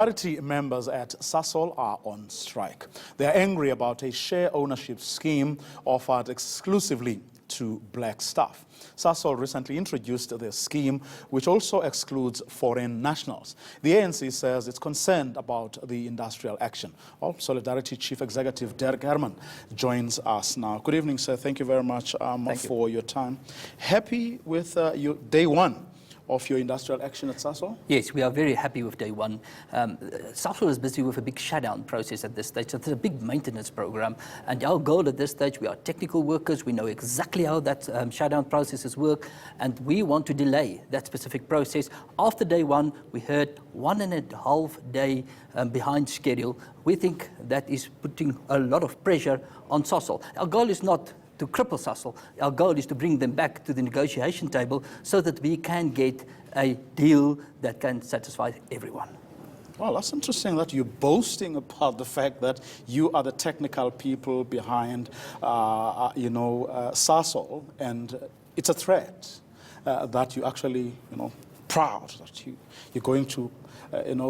Solidarity members at Sasol are on strike. They are angry about a share ownership scheme offered exclusively to black staff. Sasol recently introduced the scheme, which also excludes foreign nationals. The ANC says it's concerned about the industrial action. Well, Solidarity Chief Executive Derek Herman joins us now. Good evening, sir. Thank you very much for your time. Happy with your day one of your industrial action at Sasol? Yes, we are very happy with day one. Sasol is busy with a big shutdown process at this stage. So it's a big maintenance program. And our goal at this stage, we are technical workers. We know exactly how that shutdown processes work. And we want to delay that specific process. After day one, we heard 1.5 days behind schedule. We think that is putting a lot of pressure on Sasol. Our goal is not to cripple Sasol. Our goal is to bring them back to the negotiation table so that we can get a deal that can satisfy everyone. Well, that's interesting that you're boasting about the fact that you are the technical people behind, Sasol, and it's a threat that you actually, proud that you're going to,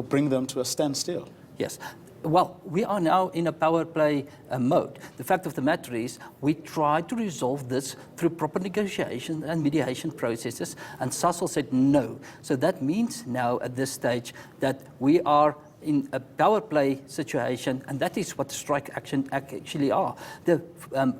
bring them to a standstill. Yes. Well, we are now in a power play mode. The fact of the matter is we try to resolve this through proper negotiation and mediation processes, and Sasol said no. So that means now at this stage that we are in a power play situation, and that is what the strike action actually are. The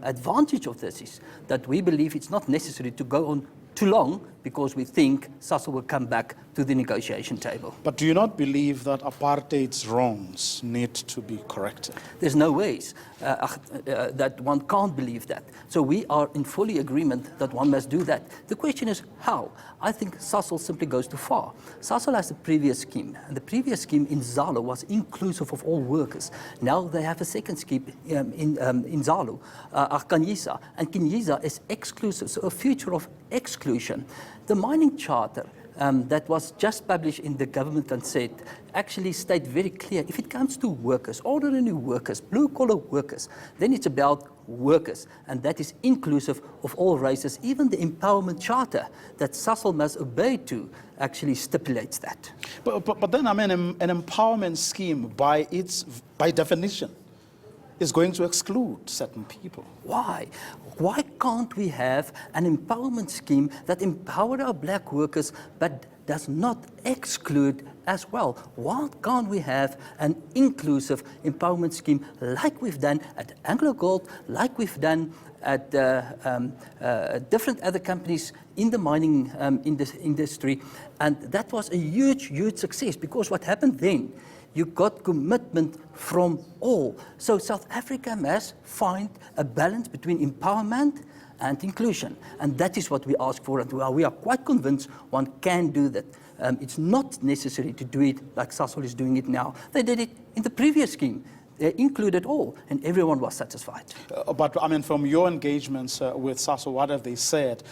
advantage of this is that we believe it's not necessary to go on too long because we think Sasol will come back to the negotiation table. But do you not believe that apartheid's wrongs need to be corrected? There's no ways that one can't believe that. So we are in fully agreement that one must do that. The question is how? I think Sasol simply goes too far. Sasol has the previous scheme, and the previous scheme in Zalo was inclusive of all workers. Now they have a second scheme in Zalo, Kanyisa, and Kanyisa is exclusive, so a future of exclusion. The mining charter that was just published in the government consent actually state very clear, if it comes to workers, ordinary workers, blue-collar workers, then it's about workers, and that is inclusive of all races. Even the empowerment charter that Sasol must obey to actually stipulates that. But then, an empowerment scheme by definition is going to exclude certain people. Why? Why can't we have an empowerment scheme that empowers our black workers but does not exclude as well? Why can't we have an inclusive empowerment scheme like we've done at Anglo Gold, like we've done at different other companies in the mining industry? And that was a huge, huge success, because what happened then, you got commitment from all. So South Africa must find a balance between empowerment and inclusion. And that is what we ask for, and we are quite convinced one can do that. It's not necessary to do it like Sasol is doing it now. They did it in the previous scheme. They included all, and everyone was satisfied. But from your engagements with Sasol, what have they said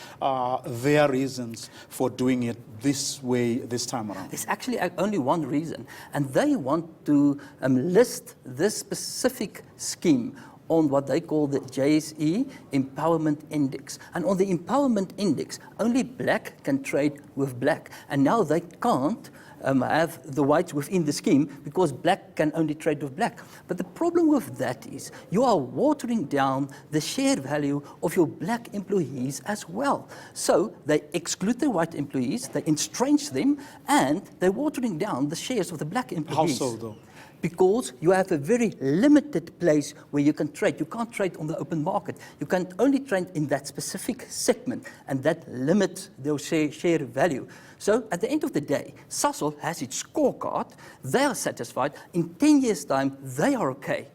their reasons for doing it this way this time around? There's actually only one reason, and they want to list this specific scheme on what they call the JSE Empowerment Index. And on the Empowerment Index, only black can trade with black. And now they can't have the whites within the scheme because black can only trade with black. But the problem with that is you are watering down the share value of your black employees as well. So they exclude the white employees, they estrange them, and they're watering down the shares of the black employees. How so, though? Because you have a very limited place where you can trade. You can't trade on the open market. You can only trade in that specific segment, and that limits their share value. So at the end of the day, Sasol has its scorecard. They are satisfied. In 10 years' time, they are okay.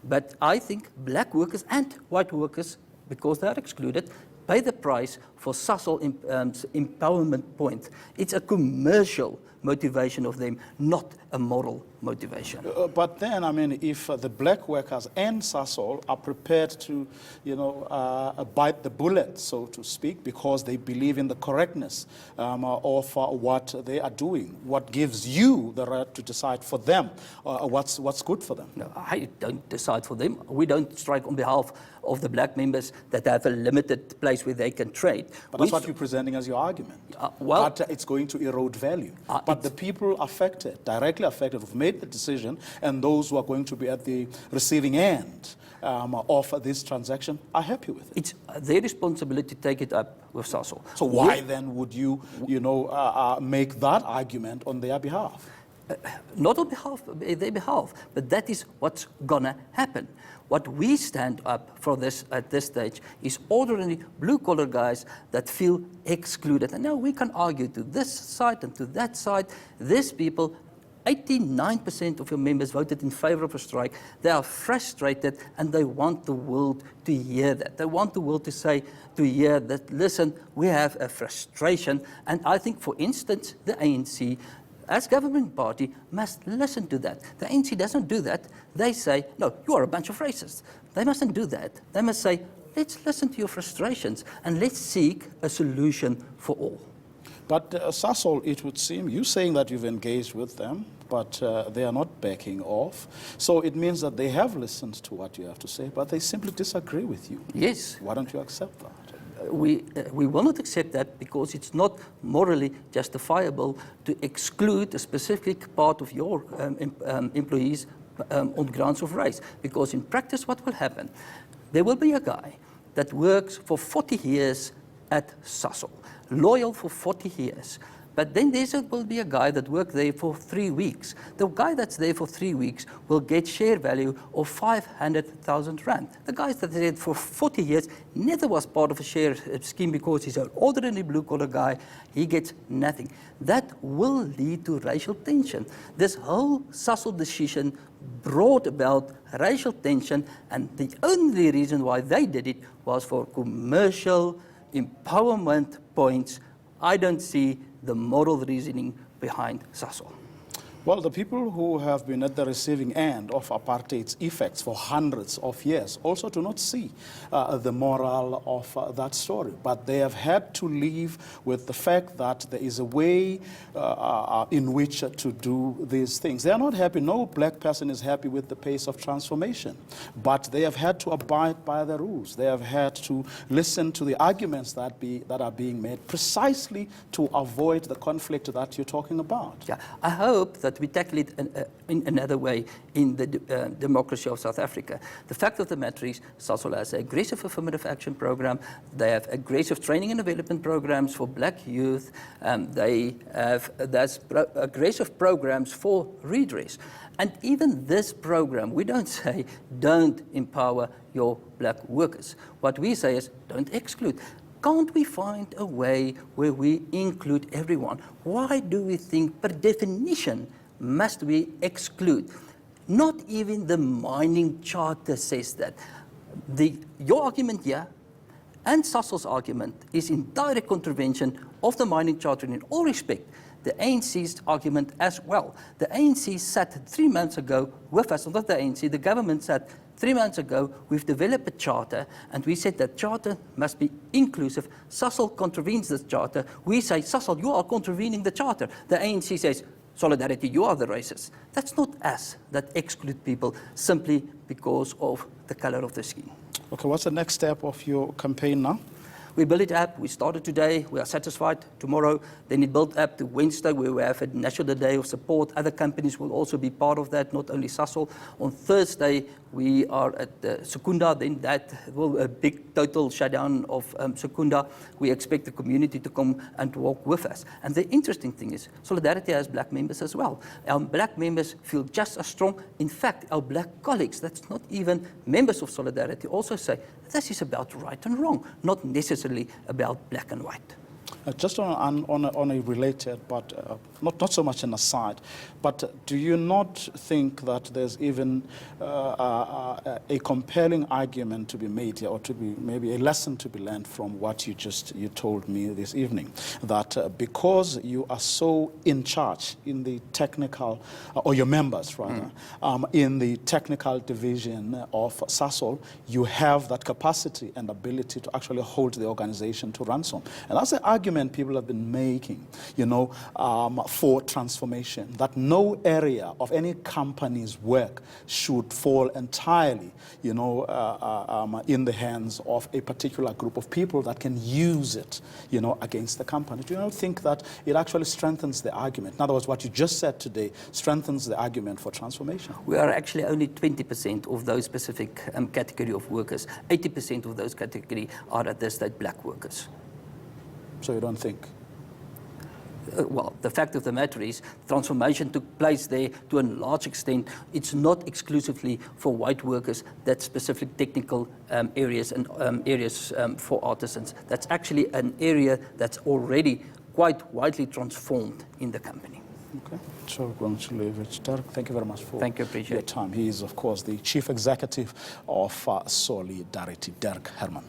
But I think black workers and white workers, because they are excluded, pay the price for Sasol empowerment point. It's a commercial motivation of them, not a moral motivation. But then, if the black workers and Sasol are prepared to, bite the bullet, so to speak, because they believe in the correctness of what they are doing, what gives you the right to decide for them what's good for them? No, I don't decide for them. We don't strike on behalf of the black members that have a limited place where they can trade. But that's what you're presenting as your argument. But it's going to erode value. But the people affected, directly affected, who've made the decision, and those who are going to be at the receiving end of this transaction are happy with it. It's their responsibility to take it up with Sasol. So why then would you make that argument on their behalf? Not on their behalf, but that is what's gonna happen. What we stand up for this at this stage is ordinary blue-collar guys that feel excluded. And now we can argue to this side and to that side. These people, 89% of your members voted in favor of a strike. They are frustrated and they want the world to hear that. They want the world to hear that, listen, we have a frustration. And I think, for instance, the ANC, as government party, must listen to that. The ANC doesn't do that. They say, no, you are a bunch of racists. They mustn't do that. They must say, let's listen to your frustrations and let's seek a solution for all. But Sasol, it would seem, you saying that you've engaged with them, but they are not backing off. So it means that they have listened to what you have to say, but they simply disagree with you. Yes. Why don't you accept that? We will not accept that because it's not morally justifiable to exclude a specific part of your employees on grounds of race. Because in practice, what will happen? There will be a guy that works for 40 years at Sasol, loyal for 40 years. But then will be a guy that worked there for 3 weeks. The guy that's there for 3 weeks will get share value of 500,000 rand. The guy that's there for 40 years never was part of a share scheme because he's an ordinary blue-collar guy. He gets nothing. That will lead to racial tension. This whole Sasol decision brought about racial tension, and the only reason why they did it was for commercial empowerment points. I don't see the moral reasoning behind Sasol. Well, the people who have been at the receiving end of apartheid's effects for hundreds of years also do not see the moral of that story. But they have had to live with the fact that there is a way in which to do these things. They are not happy. No black person is happy with the pace of transformation. But they have had to abide by the rules. They have had to listen to the arguments that are being made precisely to avoid the conflict that you're talking about. Yeah, I hope that we tackle it in another way in the democracy of South Africa. The fact of the matter is, Sasol has an aggressive affirmative action program. They have aggressive training and development programs for black youth. There's aggressive programs for redress. And even this program, we don't say don't empower your black workers. What we say is don't exclude. Can't we find a way where we include everyone? Why do we think, per definition, must we exclude? Not even the mining charter says that. Your argument here and Sasol's argument is in direct contravention of the mining charter, and in all respect, the ANC's argument as well. The ANC sat 3 months ago with us, not the ANC, the government sat 3 months ago. We've developed a charter, and we said that charter must be inclusive. Sasol contravenes this charter. We say, Sasol, you are contravening the charter. The ANC says, Solidarity, you are the racist. That's not us that exclude people simply because of the color of the skin. Okay, what's the next step of your campaign now? We build it up. We started today. We are satisfied. Tomorrow, then it built up to Wednesday, where we have a National Day of Support. Other companies will also be part of that, not only Sasol. On Thursday, we are at Secunda. Then that will be a big total shutdown of Secunda. We expect the community to come and walk with us. And the interesting thing is, Solidarity has black members as well. Our black members feel just as strong. In fact, our black colleagues, that's not even members of Solidarity, also say, this is about right and wrong, not necessarily about black and white. Just on a related, but not so much an aside, but do you not think that there's even a compelling argument to be made here, or to be maybe a lesson to be learned from what you told me this evening, that because you are so in charge in the technical, or your members rather, in the technical division of Sasol, you have that capacity and ability to actually hold the organization to ransom, and that's the argument argument people have been making, for transformation, that no area of any company's work should fall entirely, in the hands of a particular group of people that can use it, against the company. Do you not think that it actually strengthens the argument? In other words, what you just said today strengthens the argument for transformation. We are actually only 20% of those specific category of workers. 80% of those category are at this stage black workers. So you don't think? Well, the fact of the matter is, transformation took place there to a large extent. It's not exclusively for white workers, that specific technical areas and areas for artisans. That's actually an area that's already quite widely transformed in the company. Okay, so we're going to leave it. Dirk, thank you very much for your time. He is, of course, the Chief Executive of Solidarity, Dirk Herman.